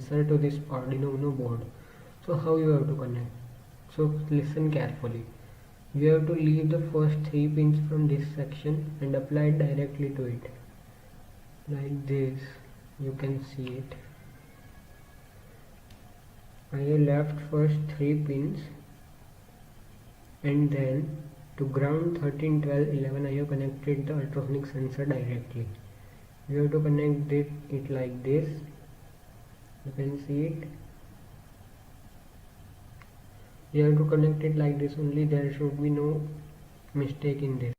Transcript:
sensor to this Arduino Uno board. So how you have to connect? So listen carefully. You have to leave the first 3 pins from this section and apply it directly to it. Like this, you can see it. I have left first 3 pins, and then to ground 13, 12, 11 I have connected the ultrasonic sensor directly. You have to connect it like this. You can see it. You have to connect it like this only. There should be no mistake in this.